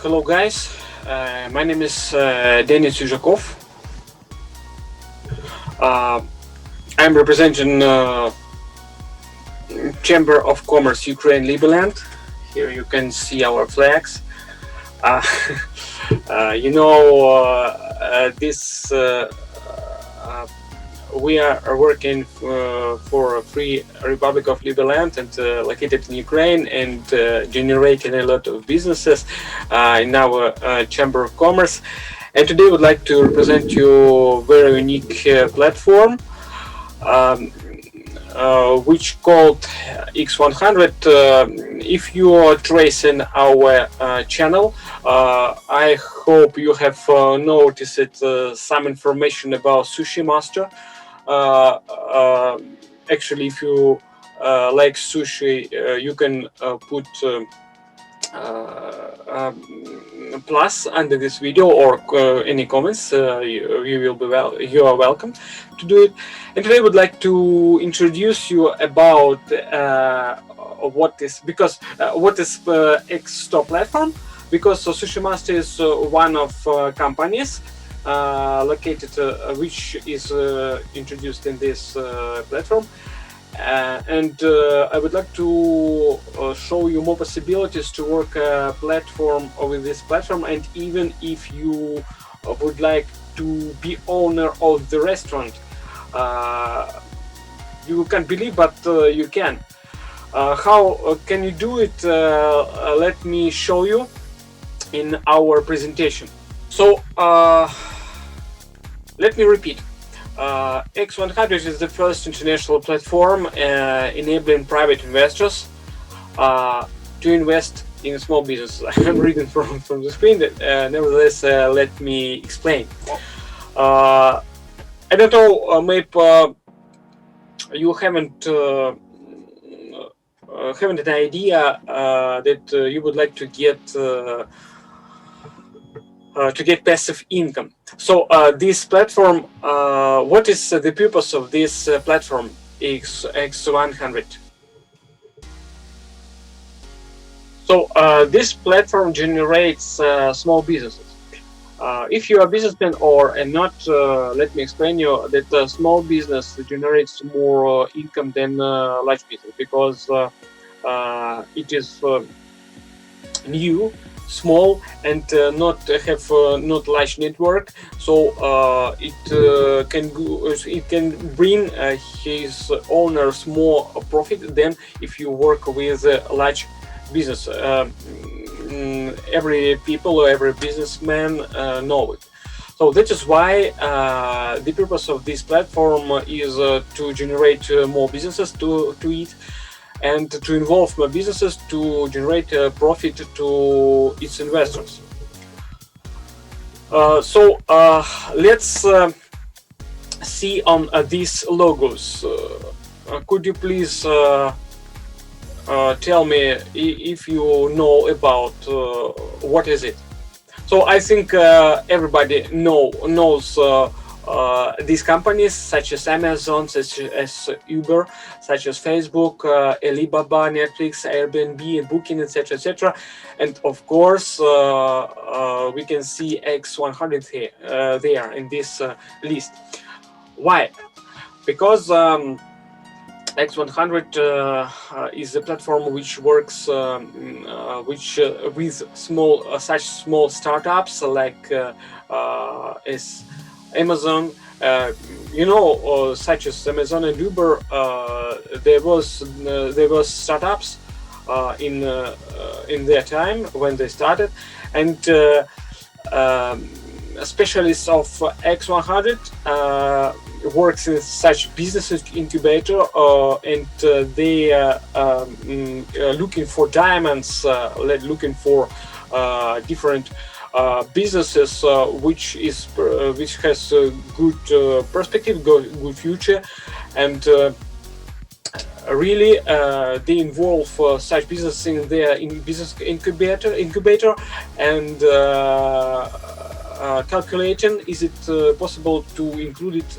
Hello guys, my name is Denis Yuzhakov. I'm representing Chamber of Commerce Ukraine-Liberland. Here you can see our flags. We are working for a free Republic of Liberland and located in Ukraine, and generating a lot of businesses in our Chamber of Commerce. And today I would like to represent you a very unique platform which called X100. If you are tracing our channel, I hope you have noticed some information about Sushi Master. Actually, if you like sushi, you can put plus under this video, or any comments. You are welcome to do it. And today I would like to introduce you about what is X100 platform, because Sushi Master is one of companies located which is introduced in this platform, and I would like to show you more possibilities to work platform with this platform. And even if you would like to be owner of the restaurant, you can't believe, but you can. How can you do it? Let me show you in our presentation. So let me repeat. X100 is the first international platform enabling private investors to invest in small businesses. I'm reading from the screen, nevertheless, let me explain. I don't know, maybe you haven't an idea that you would like to get passive income. So this platform, what is the purpose of this platform X100? So this platform generates small businesses. If you are a businessman or not, let me explain you that small business generates more income than large business, because it is new, small, and not large network. So it can bring his owners more profit than if you work with a large business. Every people or every businessman know it. So that is why the purpose of this platform is to generate more businesses to it, and to involve more businesses to generate profit to its investors. So let's see on these logos. Could you please tell me if you know about what is it? So I think everybody knows these companies, such as Amazon, such as Uber, such as Facebook, Alibaba, Netflix, Airbnb, Booking, etc., etc. And of course, we can see X100 here, there in this list. Why? Because X100 is a platform which works with such small startups like as Amazon, such as Amazon and Uber. There was startups in their time when they started, and specialists of X100 works in such business incubator, and they are looking for diamonds, looking for different businesses which has a good perspective, good future, and really they involve such business in their business incubator, and calculating is it possible to include it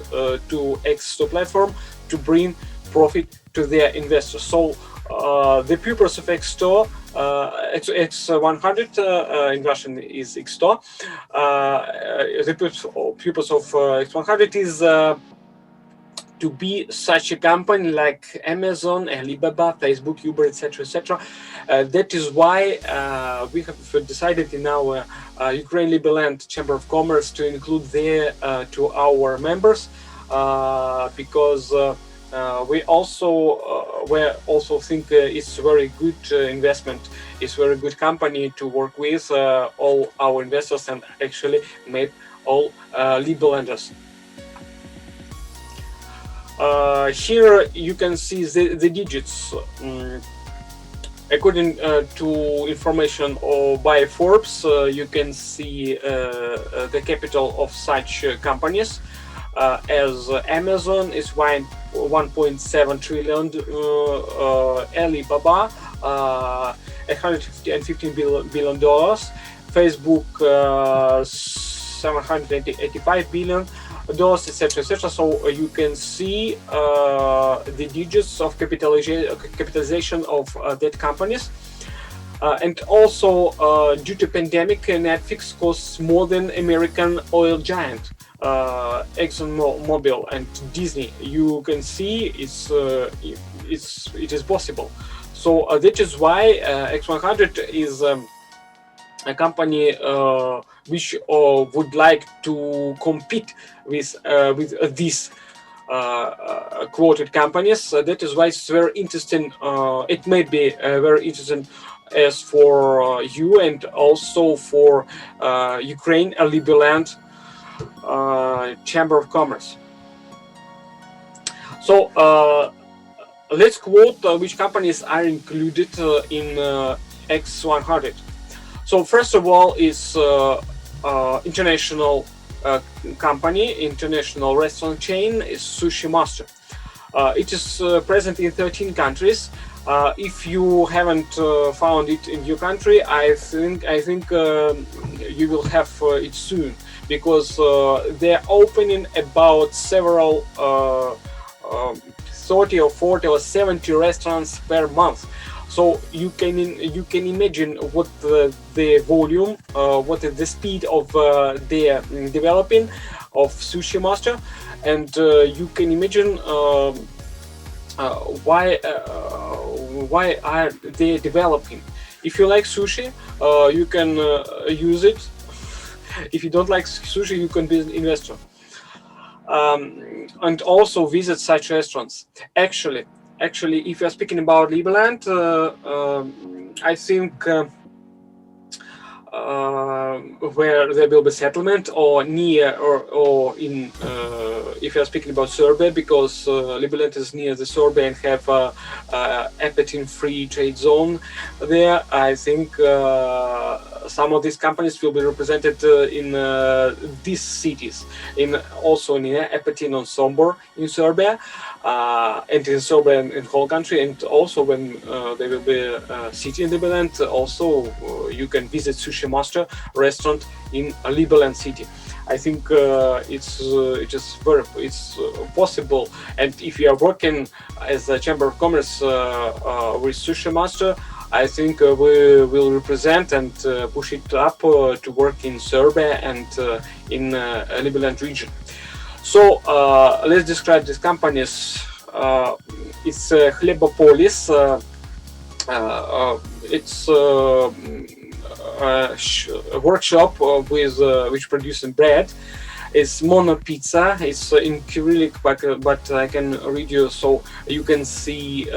to X100 platform to bring profit to their investors. So the purpose of X100 X100 in Russian is X100. The purpose of X100 is to be such a company like Amazon, Alibaba, Facebook, Uber, etc., etc. That is why we have decided in our Ukraine-Liberland Chamber of Commerce to include there to our members, because we also think it's a very good investment. It's a very good company to work with all our investors and actually made all Liberlanders. Here you can see the digits. According to information by Forbes, you can see the capital of such companies as Amazon is 1.7 trillion, Alibaba $115 billion, Facebook 785 billion, etc., etc. So you can see the digits of capitalization of that companies. And also due to pandemic, Netflix costs more than American oil giant ExxonMobil and Disney. You can see it is possible. So that is why X100 is a company which would like to compete with these quoted companies. That is why it's very interesting. It may be very interesting as for you and also for Ukraine-Liberland Chamber of Commerce. So let's quote which companies are included in X100. So first of all is international company, international restaurant chain is Sushi Master. It is present in 13 countries. If you haven't found it in your country, I think you will have it soon, because they're opening about several 30 or 40 or 70 restaurants per month. So you can imagine what the volume, what is the speed of their developing of Sushi Master, and you can imagine why are they developing. If you like sushi, you can use it. If you don't like sushi, you can be an investor and also visit such restaurants. Actually, if you're speaking about Liberland, I think where there will be settlement or near or in if you're speaking about Serbia, because Liberland is near the Serbia and have apatine-free trade zone there. I think some of these companies will be represented in these cities, also in Apatine on Sombor in Serbia, and in Serbia and in whole country. And also when there will be a city in Liberland, also you can visit Sushi Master restaurant in a Liberland city. I think it's possible, and if you are working as a Chamber of Commerce with Sushi Master, I think we will represent and push it up to work in Serbia and in Liberland region. So let's describe these companies. It's Х100. It's a workshop with which producing bread. It's Mono Pizza. It's in Cyrillic, but I can read you so you can see.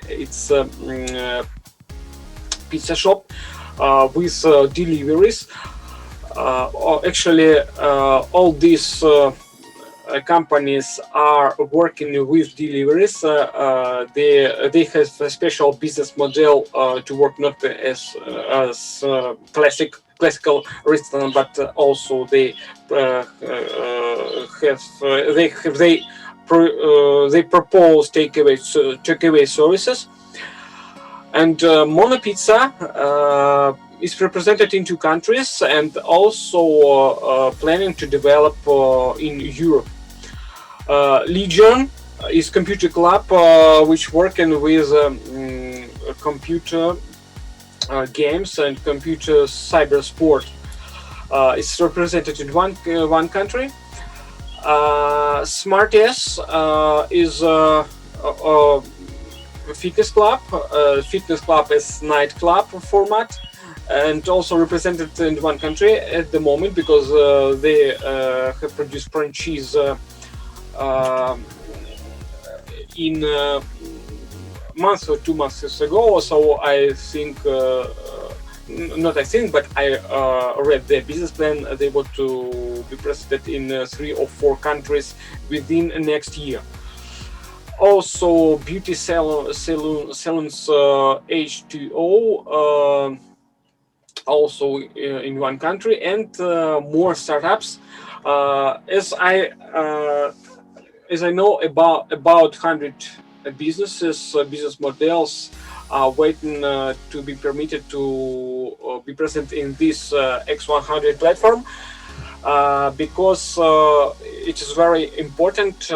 It's a pizza shop with deliveries. Actually, all these companies are working with deliveries. They have a special business model to work not as classical restaurant, but also they propose takeaway services. And Mono Pizza is represented in 2 countries and also planning to develop in Europe. Legion is computer club which working with computer games and computer cyber sport. It's represented in one country. Smarties is a fitness club. Fitness club is nightclub format, and also represented in one country at the moment because they have produced franchise in a month or 2 months ago. So I think, not I think, but I read their business plan. They want to be present in 3 or 4 countries within next year. Also, beauty salons H2O, also in one country, and more startups. As I know, about 100 businesses, business models are waiting to be permitted to be present in this X100 platform, because it is very important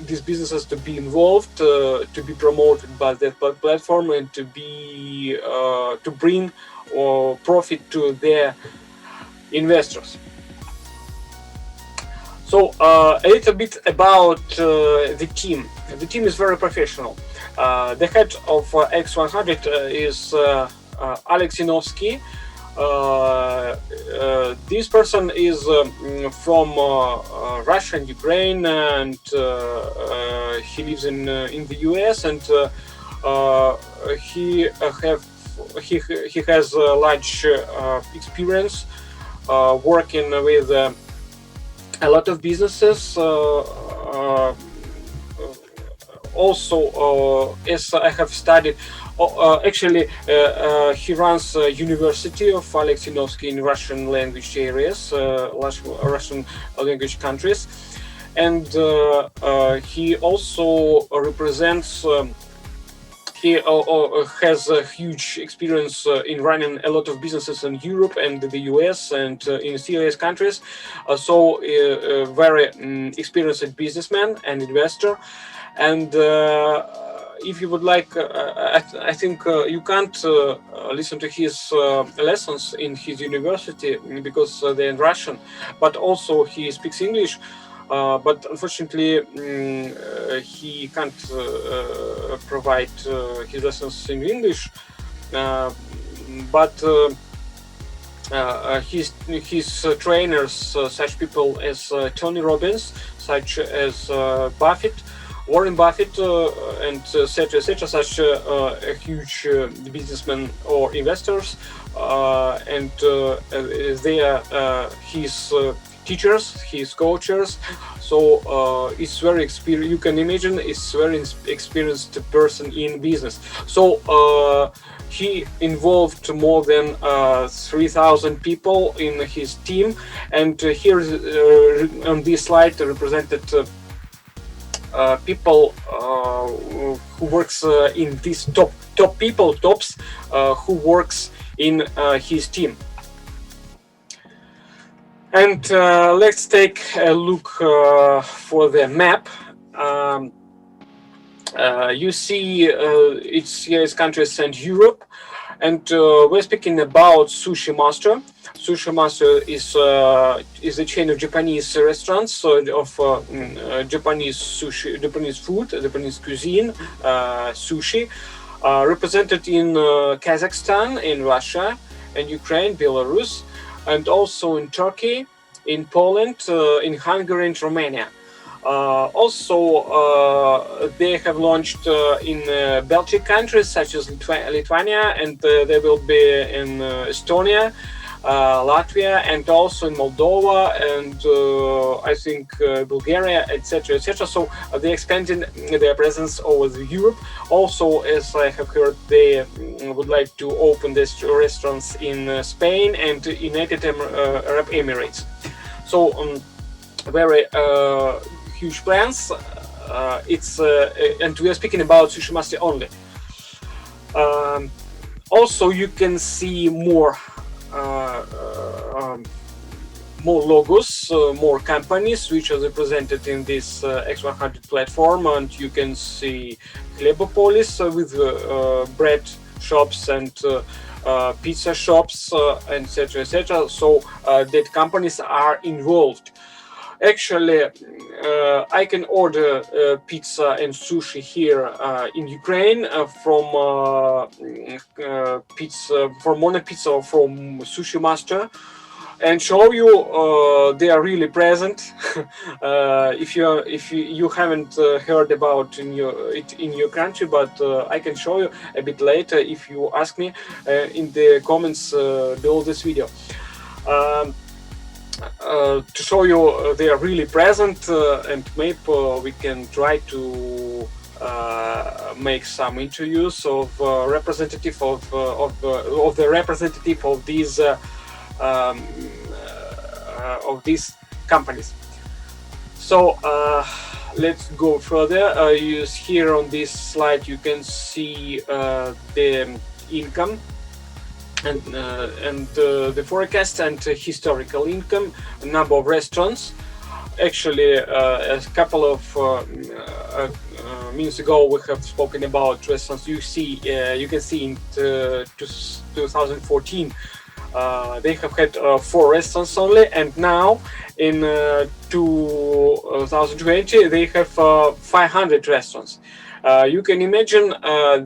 these businesses to be involved, to be promoted by that platform, and to be to bring profit to their investors. So a little bit about the team. The team is very professional. The head of X100 is Alexinovsky. This person is from Russia and Ukraine, and he lives in the US, and he has large experience working with a lot of businesses. Also, as I have studied, actually, he runs a University of Alexinovsky in Russian language areas, Russian language countries, and he also represents. He has a huge experience in running a lot of businesses in Europe and the US and in CIS countries. So a very experienced businessman and investor. And if you would like, I think you can't listen to his lessons in his university because they're in Russian, but also he speaks English. But unfortunately, he can't provide his lessons in English. But his trainers, such people as Tony Robbins, such as Warren Buffett, and etc., such huge businessmen or investors, and they are his teachers, his coaches. So it's very experienced. You can imagine it's very experienced person in business. So he involved more than 3,000 people in his team, and here on this slide represented people who works in these tops who works in his team. And let's take a look for the map. You see it's US countries and Europe, and we're speaking about Sushi Master. Sushi Master is a chain of Japanese restaurants of Japanese sushi, Japanese food, Japanese cuisine, sushi, represented in Kazakhstan, in Russia, and Ukraine, Belarus, and also in Turkey, in Poland, in Hungary, and Romania. Also, they have launched in Baltic countries such as Lithuania, and they will be in Estonia, Latvia, and also in Moldova, and I think Bulgaria, etc., etc. So they're expanding their presence over Europe. Also, as I have heard, they would like to open these restaurants in Spain and United Arab Emirates. So very huge plans. It's and we are speaking about Sushi Master only. Also, you can see more logos, more companies which are represented in this X100 platform, and you can see Hlebopolis with bread shops and pizza shops, etc., etc. So that companies are involved. Actually, I can order pizza and sushi here in Ukraine from Mona Pizza or from Sushi Master, and show you they are really present. If you haven't heard about it in your country, but I can show you a bit later if you ask me in the comments below this video. To show you they are really present, and maybe we can try to make some interviews of representative of the representative of these companies. So let's go further. Here on this slide you can see the income and the forecast and historical income, number of restaurants. Actually, a couple of minutes ago we have spoken about restaurants. You can see in 2014 they have had 4 restaurants only, and now in 2020 they have 500 restaurants. You can imagine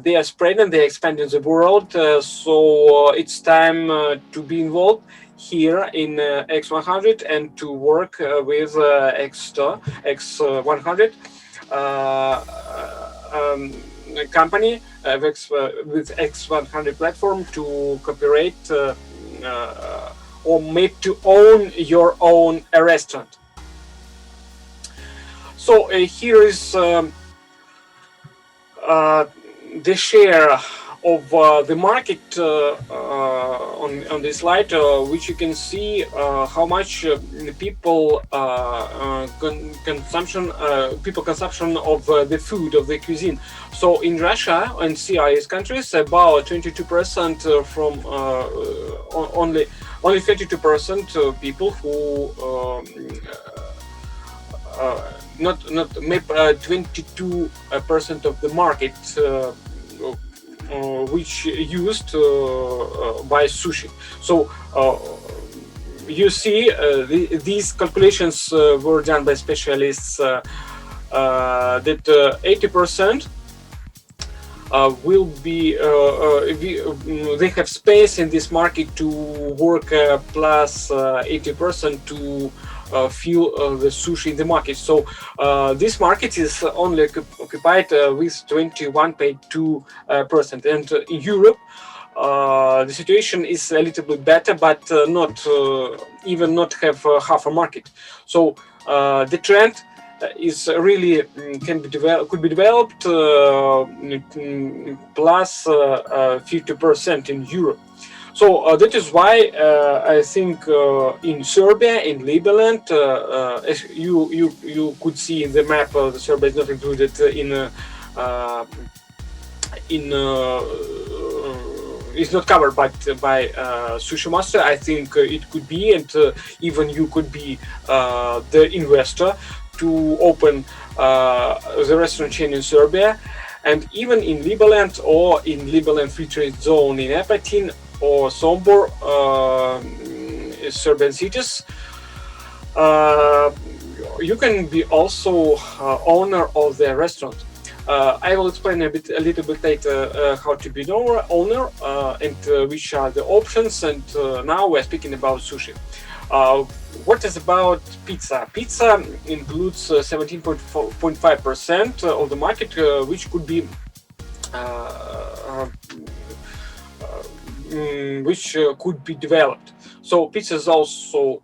they are spreading, they expand in the world, so it's time to be involved here in X100 and to work with Х100, X100 company with X100 platform to cooperate or maybe to own your own restaurant. So here is the share of the market on this slide, which you can see how much people consumption of the food, of the cuisine. So in Russia and CIS countries, about 22% from only 32% people who maybe 22% of the market which used by sushi. So you see these calculations were done by specialists that 80% will be they have space in this market to work plus 80% to fuel the sushi in the market. So this market is only occupied with 21.2%, and in Europe the situation is a little bit better, but not have half a market. So the trend is really could be developed plus 50% in Europe. So that is why I think in Serbia, in Liberland, as you could see in the map, Serbia is not included is not covered by Sushi Master. I think it could be, and even you could be the investor to open the restaurant chain in Serbia, and even in Liberland or in Liberland Free Trade Zone in Apatin or Sombor, Serbian cities. You can be also owner of the restaurant. I will explain a little bit later how to be an owner and which are the options. And now we're speaking about sushi. What is about pizza? Pizza includes 17.5% of the market, which could be developed. So pizza is also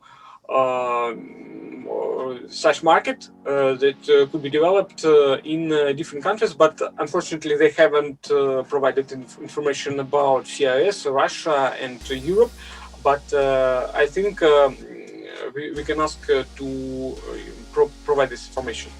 such market that could be developed in different countries, but unfortunately they haven't provided information about CIS, Russia and Europe. But I think we can ask to provide this information.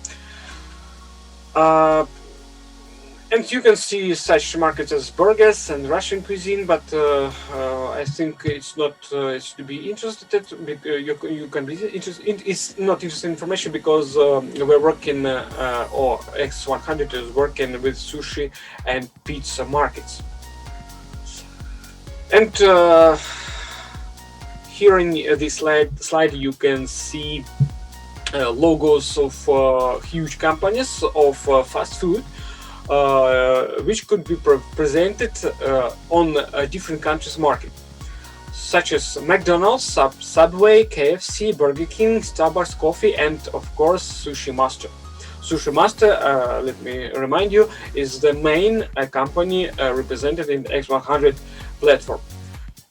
And you can see such markets as burgers and Russian cuisine, but I think it's not. It's to be interested. You can be interested. It's not interesting information because we're working, or X100 is working with sushi and pizza markets. And here in this slide you can see logos of huge companies of fast food, which could be presented on different countries' market, such as McDonald's, Subway, KFC, Burger King, Starbucks Coffee, and of course Sushi Master. Sushi Master, let me remind you, is the main company represented in the X100 platform.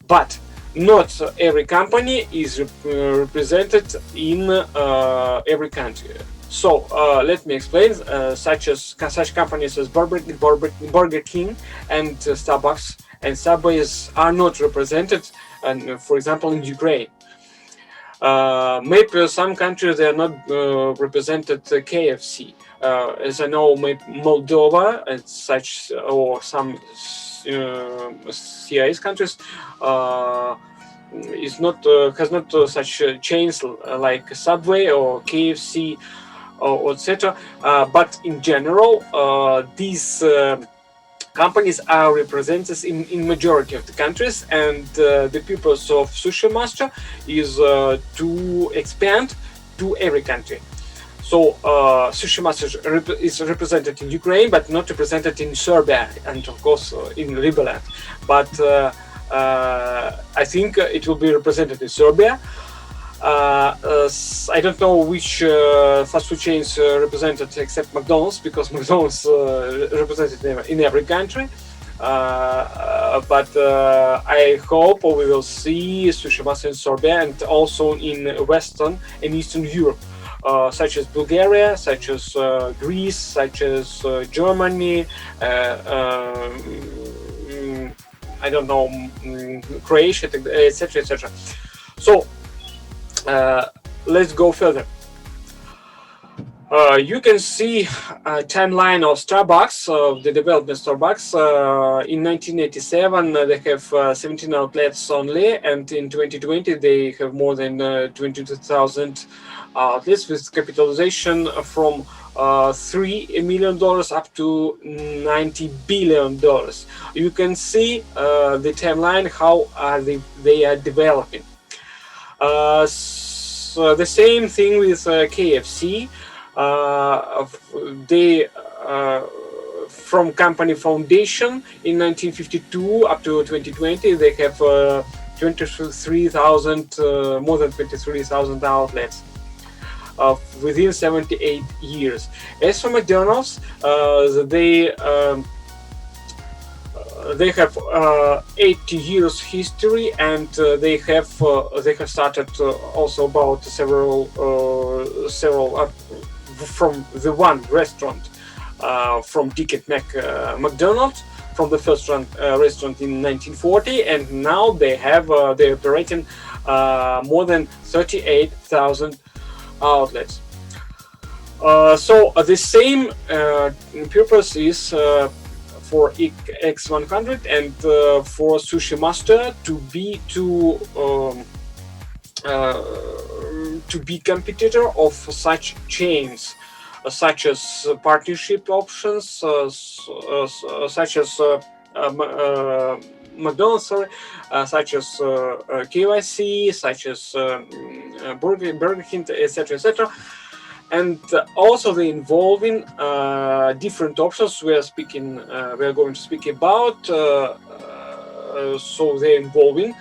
But not every company is represented in every country. So let me explain. Such companies as Burger King and Starbucks and Subways are not represented, and for example in Ukraine. Maybe some countries they are not represented KFC. As I know, maybe Moldova and such, or some CIS countries is not has not such chains like Subway or KFC or etc. But in general, these companies are represented in majority of the countries, and the purpose of Sushi Master is to expand to every country. So Sushi Master is represented in Ukraine, but not represented in Serbia, and of course in Liberland. But I think it will be represented in Serbia. I don't know which fast food chains represented except McDonald's, because McDonald's represented in every country. But I hope we will see Sushi Master in Serbia and also in Western and Eastern Europe, such as Bulgaria, such as Greece, such as Germany, I don't know, Croatia, etc., etc. So let's go further. You can see a timeline of Starbucks, of the development of Starbucks. In 1987, they have 17 outlets only, and in 2020, they have more than 22,000 outlets with capitalization from $3 million up to $90 billion. You can see the timeline, how they are developing. So the same thing with KFC. They from company foundation in 1952 up to 2020, they have 23,000, more than 23,000 outlets within 78 years. As for McDonald's, they have 80 years history, and they have started also about several from the one restaurant from Ticket McDonald's, from the first restaurant in 1940, and now they have they're operating more than 38,000 outlets. So the same purpose is for X100 and for Sushi Master to be competitor of such chains, such as partnership options, such as McDonald's, such as KYC, such as Burger King, etc., etc. And also they involving different options we are going to speak about. So they're involving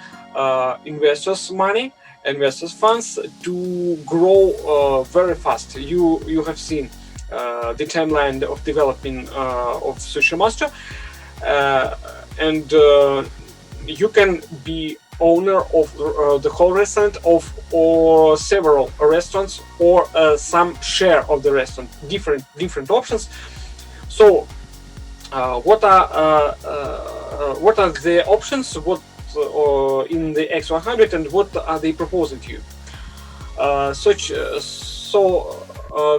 investors' money, investors' funds to grow very fast. You have seen the timeline of developing of Sushi Master, and you can be owner of the whole restaurant or several restaurants, or some share of the restaurant, different options. So what are the options, what in the X100, and what are they proposing to you?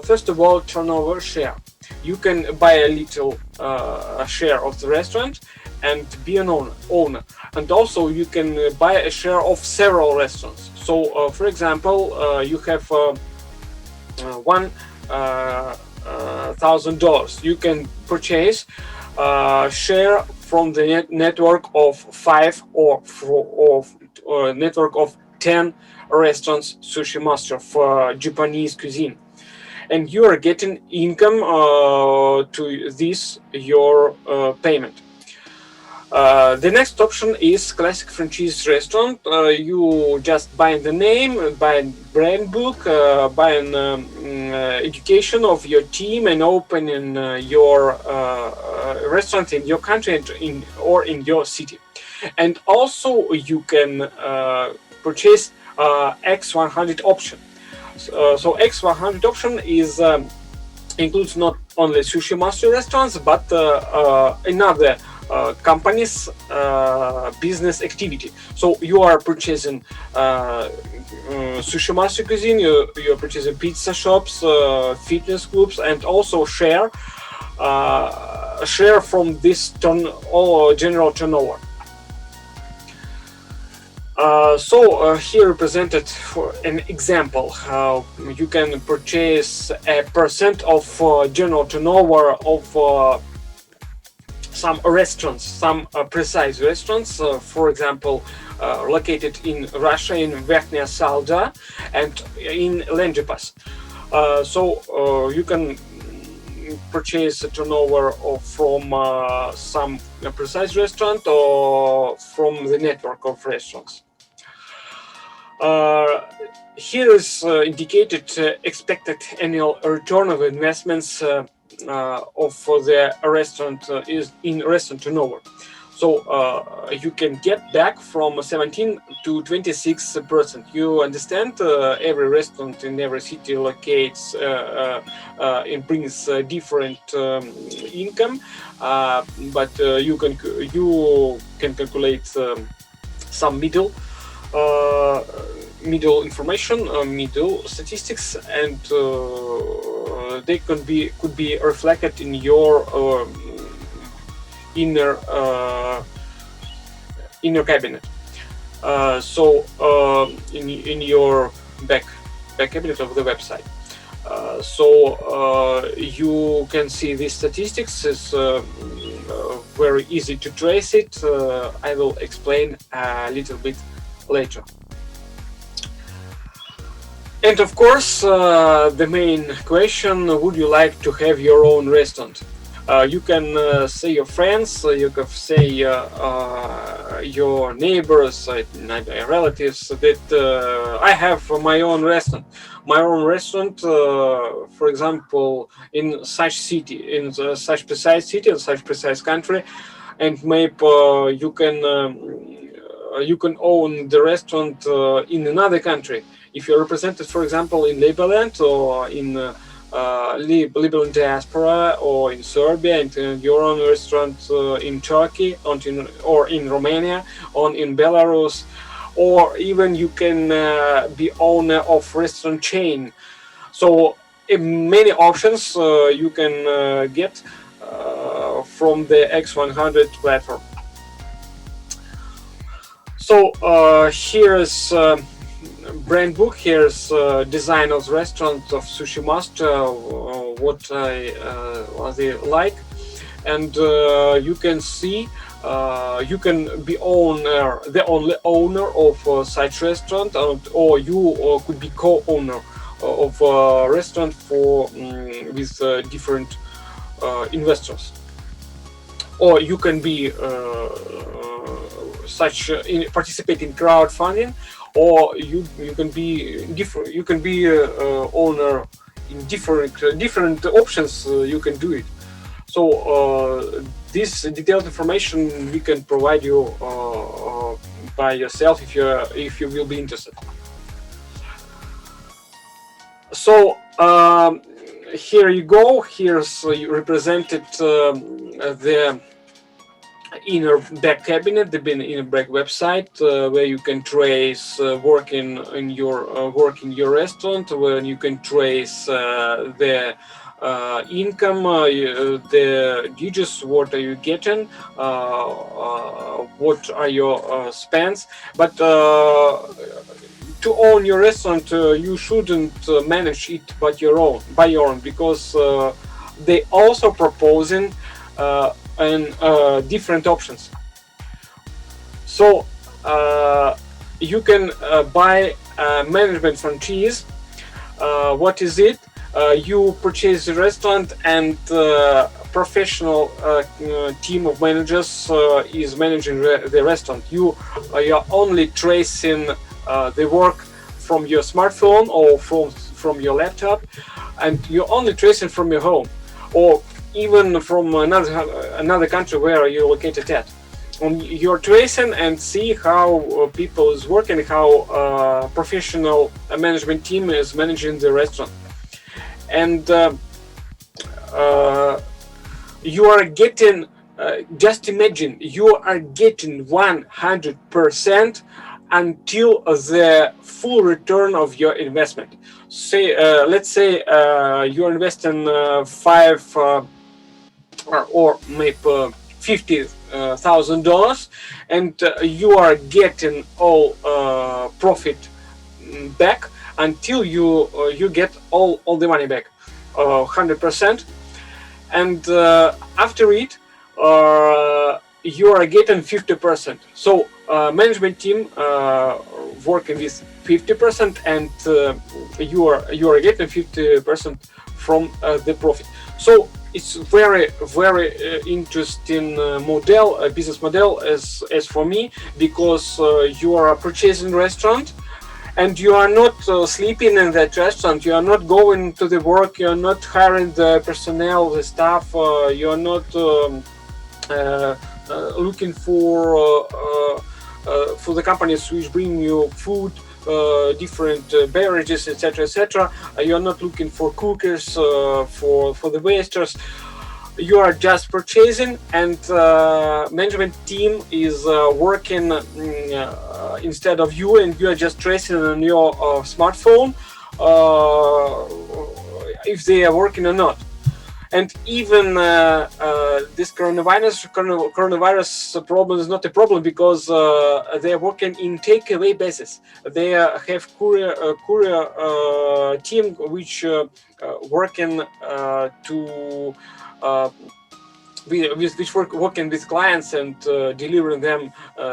First of all, turnover share. You can buy a little share of the restaurant and be an owner. And also you can buy a share of several restaurants. So for example, you have $1,000. You can purchase share from the network of 5 or network of 10 restaurants Sushi Master for Japanese cuisine, and you are getting income to this your payment. The next option is classic franchise restaurant. You just buy the name, buy brand book, buy an education of your team, and open in your restaurant in your country or in your city. And also you can purchase X100 option. So X100 option is includes not only Sushi Master restaurants but another company's business activity. So you are purchasing Sushi Master cuisine, you are purchasing pizza shops, fitness clubs, and also share from this general turnover. Here represented for an example how you can purchase a percent of general turnover of some restaurants, some precise restaurants, for example, located in Russia, in Verkhnya Salda and in Lengipas. You can purchase a turnover from some precise restaurant or from the network of restaurants. Here is indicated expected annual return of investments of the restaurant is in restaurant turnover. So you can get back from 17 to 26%. You understand? Every restaurant in every city locates and brings different income, but you can calculate some middle information, middle statistics, and they could be reflected in your inner cabinet. In your back cabinet of the website. You can see these statistics. It's very easy to trace it. I will explain a little bit later. And of course, the main question: would you like to have your own restaurant? You can say your friends, you can say your neighbors, relatives that I have my own restaurant. My own restaurant, for example, in such city, in such precise city, in such precise country, and maybe you can own the restaurant in another country. If you're represented, for example, in Liberland or in Liberland diaspora or in Serbia, and your own restaurant in Turkey or in Romania or in Belarus, or even you can be owner of restaurant chain. So many options you can get from the X100 platform. So here's brand book. Here's design of restaurant of Sushi Master, what they like, and you can see you can be the only owner of such restaurant, or you could be co-owner of a restaurant with different investors, or you can be participate in crowdfunding, or you can be different. You can be owner in different options. You can do it. So this detailed information we can provide you by yourself if you will be interested. So here you go. Here's represented the inner back cabinet, the inner back website, where you can trace working your restaurant, where you can trace the income, the digits, what are you getting, what are your spends. But to own your restaurant, you shouldn't manage it by your own, because they also proposing and different options. So you can buy management franchise. What is it? You purchase the restaurant, and professional team of managers is managing the restaurant. You are only tracing the work from your smartphone or from your laptop, and you're only tracing from your home, or even from another country where you're located at. And you're tracing and see how people is working, how professional management team is managing the restaurant. And you are getting, just imagine, you are getting 100% until the full return of your investment. Say, let's say you're investing $5 or maybe $50,000, and you are getting all profit back until you get all the money back, 100%. And after it, you are getting 50%. So management team working with 50%, and you are getting 50% from the profit. So it's very interesting model, business model as for me, because you are purchasing restaurant, and you are not sleeping in that restaurant. You are not going to the work. You are not hiring the personnel, the staff. You are not looking for the companies which bring you food, different beverages, etc., etc. You are not looking for cookers, for the waiters. You are just purchasing, and management team is working instead of you, and you are just tracing on your smartphone if they are working or not. And even this coronavirus problem is not a problem, because they are working in takeaway basis. They have courier team which working to working with clients and delivering them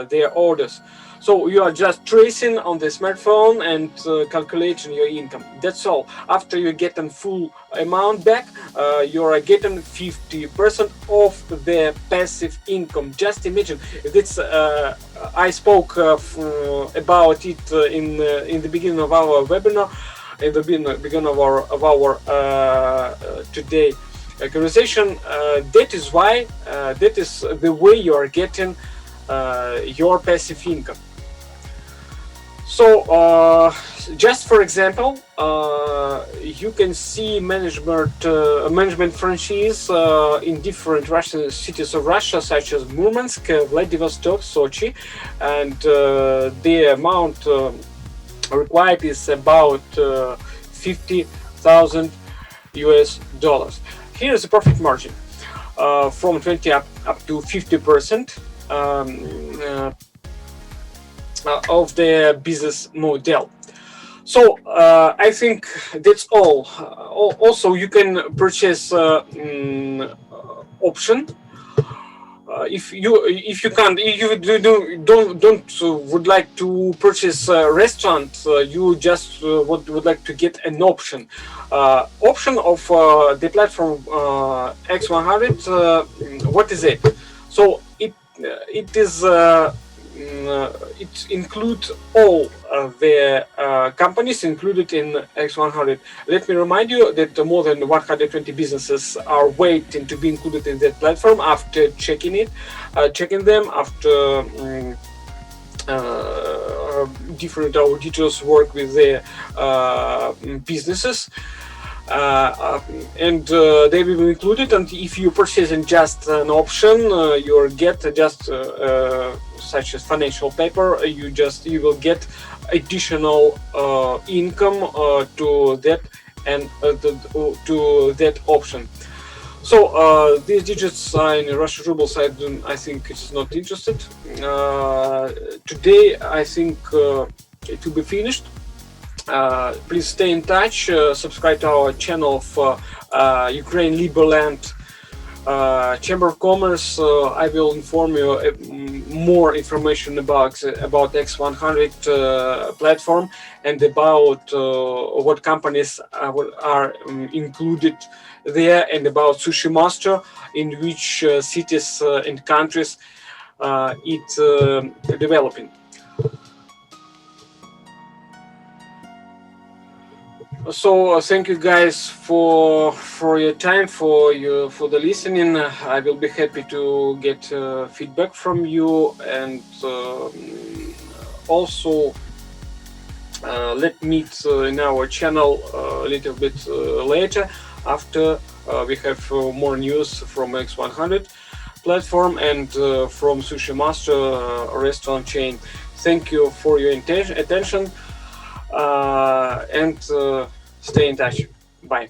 their orders. So you are just tracing on the smartphone and calculating your income. That's all. After you get a full amount back, you are getting 50% of the passive income. Just imagine. This I spoke about it in the beginning of our webinar, in the beginning of our today conversation. That is why that is the way you are getting your passive income. So just for example, you can see management franchise in different Russian cities of Russia, such as Murmansk, Vladivostok, Sochi, and the amount required is about $50,000 US. Here is the profit margin from 20 up to 50% of the business model. So I think that's all. Also, you can purchase option. If you can't, if you don't would like to purchase a restaurant, you just would like to get an option of the platform X100. What is it? So it is it includes all the companies included in X100. Let me remind you that more than 120 businesses are waiting to be included in that platform after checking them after different auditors work with their businesses. And they will be included, and if you purchase in just an option, you get just such as financial paper, you will get additional income to that and to that option. So these digits are in Russian rubles. I think it's not interested. Today I think it will be finished. Please stay in touch, subscribe to our channel of Ukraine-Liberland Chamber of Commerce, I will inform you more information about X100 platform and about what companies are included there, and about Sushi Master, in which cities and countries it's developing. So thank you guys for your time, for the listening. I will be happy to get feedback from you, and also let's meet in our channel a little bit later, after we have more news from X100 platform and from Sushi Master restaurant chain. Thank you for your attention, and stay in touch. Bye.